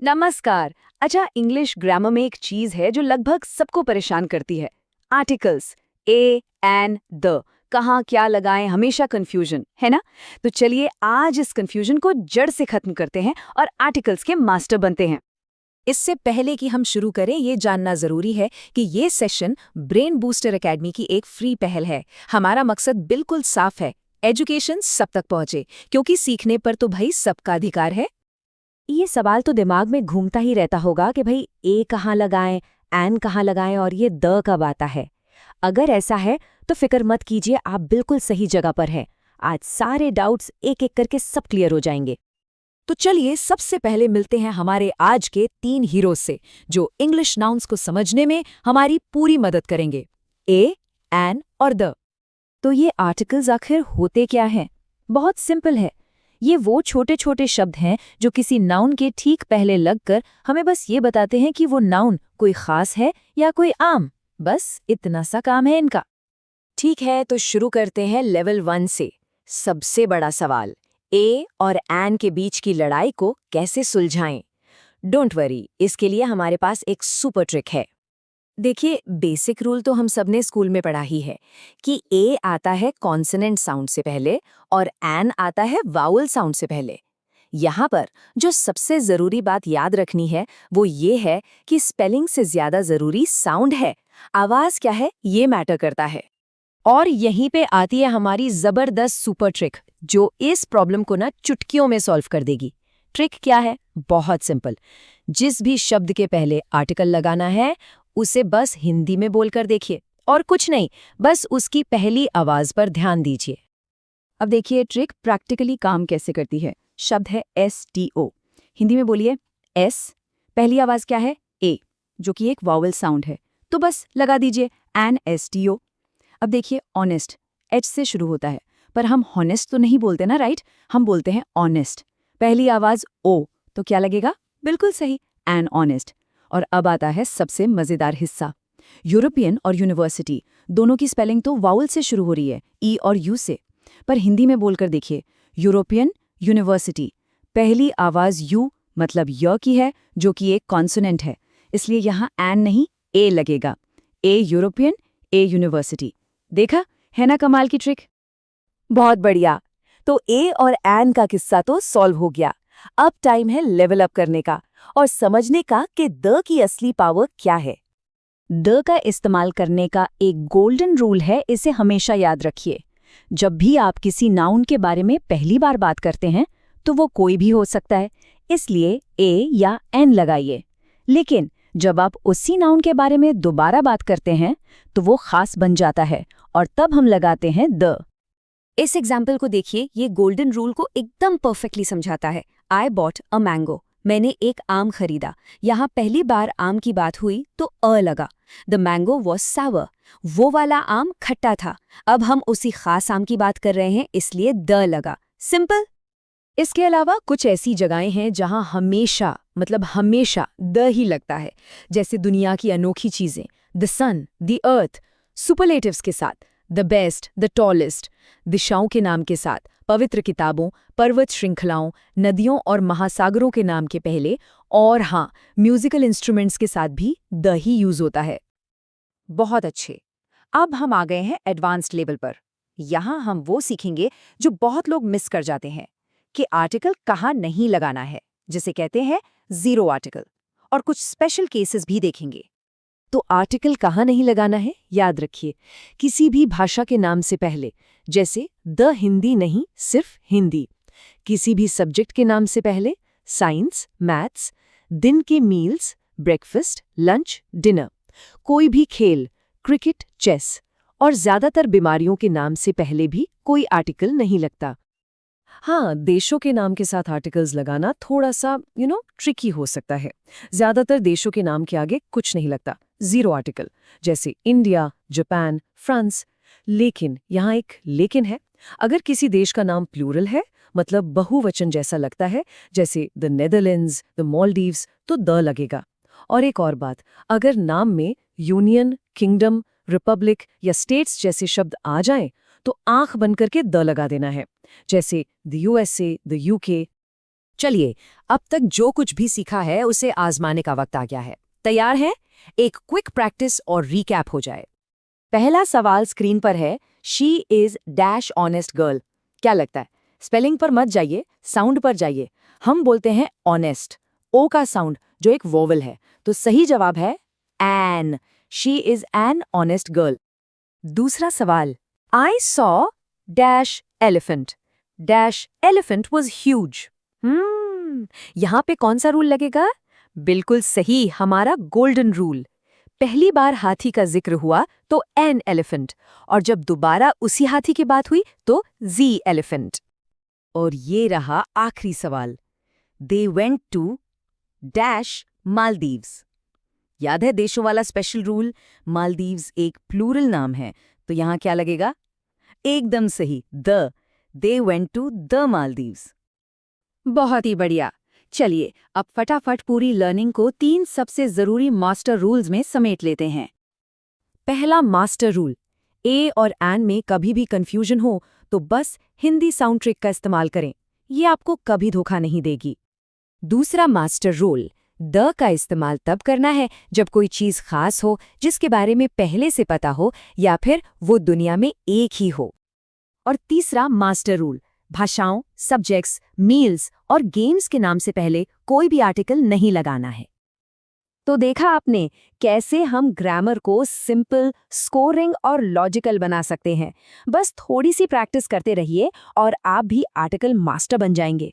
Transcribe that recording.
नमस्कार। अच्छा, English grammar में एक चीज है जो लगभग सबको परेशान करती है। आर्टिकल्स ए एन द, कहाँ क्या लगाएं, हमेशा कंफ्यूजन है ना। तो चलिए आज इस कंफ्यूजन को जड़ से खत्म करते हैं और आर्टिकल्स के मास्टर बनते हैं। इससे पहले कि हम शुरू करें, ये जानना जरूरी है कि ये सेशन ब्रेन बूस्टर एकेडमी की एक फ्री पहल है। हमारा मकसद बिल्कुल साफ है, एजुकेशन सब तक पहुंचे, क्योंकि सीखने पर तो भाई सबका अधिकार है। ये सवाल तो दिमाग में घूमता ही रहता होगा कि भाई ए कहाँ लगाएं, एन कहाँ लगाएं और ये द कब आता है। अगर ऐसा है तो फिक्र मत कीजिए, आप बिल्कुल सही जगह पर हैं। आज सारे डाउट्स एक एक करके सब क्लियर हो जाएंगे। तो चलिए सबसे पहले मिलते हैं हमारे आज के 3 हीरोज से, जो इंग्लिश नाउन्स को समझने में हमारी पूरी मदद करेंगे। ए, एन और द। तो ये आर्टिकल्स आखिर होते क्या हैं? बहुत सिंपल है। ये वो छोटे छोटे शब्द हैं जो किसी नाउन के ठीक पहले लगकर हमें बस ये बताते हैं कि वो नाउन कोई खास है या कोई आम। बस इतना सा काम है इनका। ठीक है, तो शुरू करते हैं लेवल 1 से। सबसे बड़ा सवाल, ए और एन के बीच की लड़ाई को कैसे सुलझाएं? डोंट वरी, इसके लिए हमारे पास एक सुपर ट्रिक है। देखिए, बेसिक रूल तो हम सबने स्कूल में पढ़ा ही है कि ए आता है कॉन्सोनेंट साउंड से पहले और एन आता है वाउल साउंड से पहले। यहाँ पर जो सबसे जरूरी बात याद रखनी है वो ये है कि स्पेलिंग से ज्यादा जरूरी साउंड है। आवाज क्या है ये मैटर करता है। और यहीं पे आती है हमारी जबरदस्त सुपर ट्रिक, जो इस प्रॉब्लम को ना चुटकियों में सॉल्व कर देगी। ट्रिक क्या है? बहुत सिंपल। जिस भी शब्द के पहले आर्टिकल लगाना है उसे बस हिंदी में बोलकर देखिए, और कुछ नहीं, बस उसकी पहली आवाज पर ध्यान दीजिए। अब देखिए ट्रिक प्रैक्टिकली काम कैसे करती है। शब्द है STO, हिंदी में बोलिए एस, पहली आवाज क्या है? ए, जो कि एक वावल साउंड है, तो बस लगा दीजिए NSTO। अब देखिए ऑनेस्ट, H से शुरू होता है, पर हम हॉनेस्ट तो नहीं बोलते ना, राइट? हम बोलते हैं ऑनेस्ट। पहली आवाज O, तो क्या लगेगा? बिल्कुल सही, एन ऑनेस्ट। और अब आता है सबसे मजेदार हिस्सा। यूरोपियन और यूनिवर्सिटी दोनों की स्पेलिंग तो वाउल से शुरू हो रही है, ई और यू से, पर हिंदी में बोलकर देखिए, यूरोपियन यूनिवर्सिटी, पहली आवाज यू मतलब य की है, जो कि एक कॉन्सोनेंट है, इसलिए यहाँ एन नहीं ए लगेगा। ए यूरोपियन, ए यूनिवर्सिटी। देखा है ना कमाल की ट्रिक? बहुत बढ़िया। तो ए और एन का किस्सा तो सॉल्व हो गया। अब टाइम है लेवल अप करने का और समझने का कि द की असली पावर क्या है। द का इस्तेमाल करने का एक गोल्डन रूल है, इसे हमेशा याद रखिए। जब भी आप किसी नाउन के बारे में पहली बार बात करते हैं तो वो कोई भी हो सकता है, इसलिए ए या एन लगाइए। लेकिन जब आप उसी नाउन के बारे में दोबारा बात करते हैं तो वो खास बन जाता है और तब हम लगाते हैं द। इस एग्जाम्पल को देखिए, ये गोल्डन रूल को एकदम परफेक्टली समझाता है। आई बॉट अ मैंगो, मैंने एक आम खरीदा। यहाँ पहली बार आम की बात हुई तो अ लगा। द मैंगो वॉज सावर, वो वाला आम खट्टा था। अब हम उसी खास आम की बात कर रहे हैं, इसलिए द लगा। सिंपल। इसके अलावा कुछ ऐसी जगहें हैं जहां हमेशा मतलब हमेशा द ही लगता है, जैसे दुनिया की अनोखी चीजें, the sun, the earth, superlatives के साथ, द बेस्ट, द टॉलेस्ट, दिशाओं के नाम के साथ, पवित्र किताबों, पर्वत श्रृंखलाओं, नदियों और महासागरों के नाम के पहले, और हाँ, म्यूजिकल इंस्ट्रूमेंट्स के साथ भी द ही यूज होता है। बहुत अच्छे। अब हम आ गए हैं एडवांस्ड लेवल पर। यहाँ हम वो सीखेंगे जो बहुत लोग मिस कर जाते हैं, कि आर्टिकल कहाँ नहीं लगाना है, जिसे कहते हैं जीरो आर्टिकल, और कुछ स्पेशल केसेस भी देखेंगे। तो आर्टिकल कहाँ नहीं लगाना है, याद रखिए, किसी भी भाषा के नाम से पहले, जैसे द हिंदी नहीं, सिर्फ हिंदी। किसी भी सब्जेक्ट के नाम से पहले, साइंस, मैथ्स, दिन के मील्स, ब्रेकफास्ट, लंच, डिनर। कोई भी खेल, क्रिकेट, चेस, और ज्यादातर बीमारियों के नाम से पहले भी कोई आर्टिकल नहीं लगता। हाँ, देशों के नाम के साथ आर्टिकल्स लगाना थोड़ा सा ट्रिकी हो सकता है। ज्यादातर देशों के नाम के आगे कुछ नहीं लगता, जीरो आर्टिकल, जैसे इंडिया, जापान, फ्रांस। लेकिन यहाँ एक लेकिन है। अगर किसी देश का नाम प्लूरल है, मतलब बहुवचन जैसा लगता है, जैसे द नेदरलैंड्स, द मालदीव्स, तो द लगेगा। और एक और बात, अगर नाम में यूनियन, किंगडम, रिपब्लिक या स्टेट्स जैसे शब्द आ जाएं, तो आंख बंद करके द लगा देना है, जैसे द USA, द UK। चलिए, अब तक जो कुछ भी सीखा है उसे आजमाने का वक्त आ गया है। तैयार हैं? एक क्विक प्रैक्टिस और रीकैप हो जाए। पहला सवाल स्क्रीन पर है, she is dash honest girl. क्या लगता है? स्पेलिंग पर मत जाइए, साउंड पर जाइए। हम बोलते हैं ऑनेस्ट, ओ का साउंड जो एक वोवल है, तो सही जवाब है an. She is an honest girl. दूसरा सवाल, I saw dash elephant. Dash elephant was huge. यहाँ पे कौन सा रूल लगेगा? बिल्कुल सही, हमारा गोल्डन रूल। पहली बार हाथी का जिक्र हुआ तो एन एलिफेंट, और जब दोबारा उसी हाथी की बात हुई तो जी एलिफेंट। और ये रहा आखिरी सवाल, they went to dash Maldives. याद है देशों वाला स्पेशल रूल? मालदीव्स एक प्लूरल नाम है, तो यहाँ क्या लगेगा? एकदम सही, the. They went to the Maldives. बहुत ही बढ़िया। चलिए अब फटाफट पूरी लर्निंग को 3 सबसे जरूरी मास्टर रूल्स में समेट लेते हैं। पहला मास्टर रूल, ए और एन में कभी भी कंफ्यूजन हो तो बस हिंदी साउंड ट्रिक का इस्तेमाल करें, ये आपको कभी धोखा नहीं देगी। दूसरा मास्टर रूल, द का इस्तेमाल तब करना है जब कोई चीज़ खास हो जिसके बारे में पहले से पता हो या फिर वो दुनिया में एक ही हो। और तीसरा मास्टर रूल, भाषाओं, सब्जेक्ट्स, मील्स और गेम्स के नाम से पहले कोई भी आर्टिकल नहीं लगाना है। तो देखा आपने कैसे हम ग्रामर को सिंपल, स्कोरिंग और लॉजिकल बना सकते हैं। बस थोड़ी सी प्रैक्टिस करते रहिए और आप भी आर्टिकल मास्टर बन जाएंगे।